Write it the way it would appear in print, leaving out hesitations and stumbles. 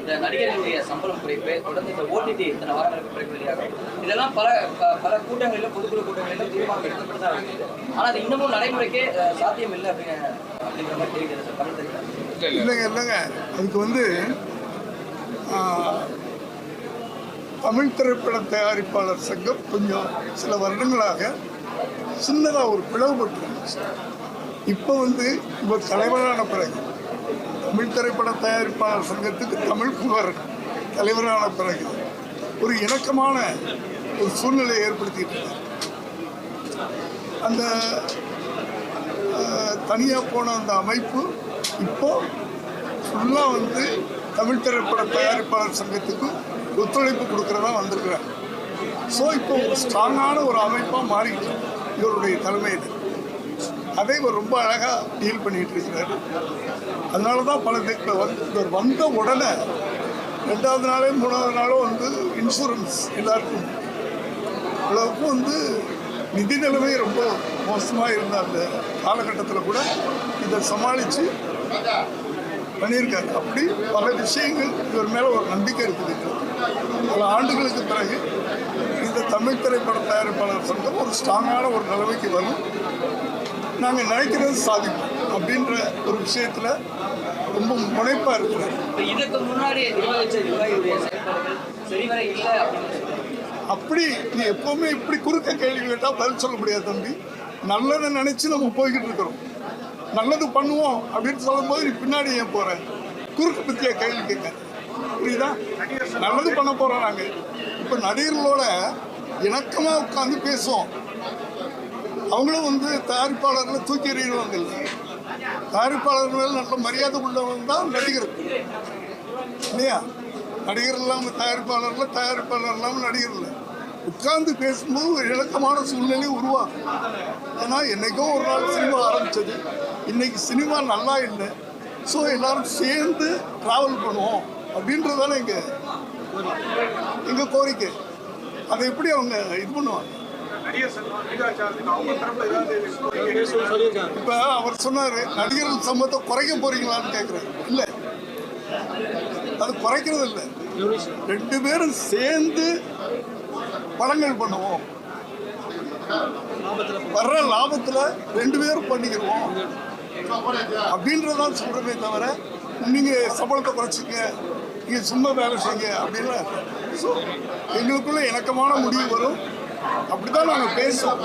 இந்த நடிகர்களுடைய சம்பளம் குறைப்பு, தொடர்ந்து இந்த ஓடிடி இத்தனை வாரங்களுக்கு பிறகு வெளியாகும், இதெல்லாம் பல கூட்டங்களிலும் பொதுக்குழு கூட்டங்களிலும் தீர்மானம் எடுக்கப்பட்டு தான் இருக்குது. ஆனால் அது இன்னமும் நடைமுறைக்கே சாத்தியம் இல்லை அப்படிங்கிற மாதிரி தெரிகிறது சார். தமிழ் தெரியாது இல்லைங்க. அதுக்கு தமிழ் திரைப்பட தயாரிப்பாளர் சங்கம் கொஞ்சம் சில வருடங்களாக சின்னதாக ஒரு பிளவுபட்டு இப்போ இவர் தலைவரான பிறகு தமிழ் திரைப்பட தயாரிப்பாளர் சங்கத்துக்கு தமிழ் புகழ் தலைவரான பிறகு ஒரு இணக்கமான ஒரு சூழ்நிலையை ஏற்படுத்திட்டு அந்த தனியாக போன அந்த அமைப்பு இப்போ ஃபுல்லாக தமிழ் திரைப்பட தயாரிப்பாளர் சங்கத்துக்கு ஒத்துழைப்பு கொடுக்குறதா வந்திருக்கிறாங்க. ஸோ இப்போ ஒரு ஸ்ட்ராங்கான ஒரு அமைப்பாக மாறிக்கிட்டு இவருடைய தலைமையில் அதை இவர் ரொம்ப அழகாக டீல் பண்ணிகிட்டு இருக்கிறார். அதனால தான் இவர் வந்த உடனே 2வது நாளே 3வது நாளோ இன்சூரன்ஸ் எல்லாருக்கும் இவ்வளவுக்கும் நிதி நிலைமை ரொம்ப மோசமாக இருந்த அந்த காலகட்டத்தில் கூட இதை சமாளித்து பண்ணியிருக்காரு. அப்படி பல விஷயங்கள் இவர் மேலே ஒரு நம்பிக்கை இருக்குது. பல ஆண்டுகளுக்கு பிறகு இந்த தமிழ் திரைப்பட தயாரிப்பாளர் சங்கம் ஒரு ஸ்ட்ராங்கான ஒரு நிலைமைக்கு வரும், நாங்கள் நினைக்கிறது சாதிப்போம் அப்படின்ற ஒரு விஷயத்தில் ரொம்ப முனைப்பாக இருக்கிறார். இதுக்கு முன்னாடி அப்படி நீ எப்போவுமே இப்படி குறுக்க கேள்வி கேட்டால் பதில் சொல்ல முடியாது தம்பி. நல்லதை நினச்சி நம்ம போய்கிட்டு இருக்கிறோம், நல்லது பண்ணுவோம் அப்படின்னு சொல்லும்போது நீ பின்னாடி ஏன் போகிற குறுக்கு பற்றிய கேள்வி கேட்க புரியுதா? நல்லது பண்ண போகிறோம் நாங்கள். இப்போ நடிகர்களோட இணக்கமாக உட்காந்து பேசுவோம். அவங்களும் தயாரிப்பாளர்களை தூக்கி எறிவாங்க. தயாரிப்பாளர்கள் நல்ல மரியாதை உள்ளவங்க தான் நடிகர் இல்லையா? நடிகர் இல்லாமல் தயாரிப்பாளர்கள், தயாரிப்பாளர் இல்லாமல் நடிகர் இல்லை. உட்கார்ந்து பேசும்போது ஒரு இணக்கமான சூழ்நிலை உருவாகும். ஏன்னா என்றைக்கோ ஒரு நாள் சினிமா ஆரம்பித்தது, இன்னைக்கு சினிமா நல்லா இல்லை. ஸோ எல்லாரும் சேர்ந்து ட்ராவல் பண்ணுவோம் அப்படின்றதான எங்கள் கோரிக்கை. அதை எப்படி அவங்க இது பண்ணுவாங்க? இப்ப அவர் சொன்னாரு நடிகர்கள் சம்பளத்தை குறைக்க போறீங்களான்னு கேட்கிறாரு. இல்ல, அது குறைக்கிறது இல்லை. 2 பேரும் சேர்ந்து படங்கள் பண்ணுவோம், வர்ற லாபத்துல 2 பேரும் பண்ணிக்கிறோம் அப்படின்றதான் சொல்றதே தவிர நீங்க சம்பளத்தை குறைச்சிக்க, நீங்க சும்மா வேலை செய்யுங்க அப்படின்னா எங்களுக்குள்ள இணக்கமான முடிவு வரும். அப்படிதான் நாங்கள் பேசுவோம்.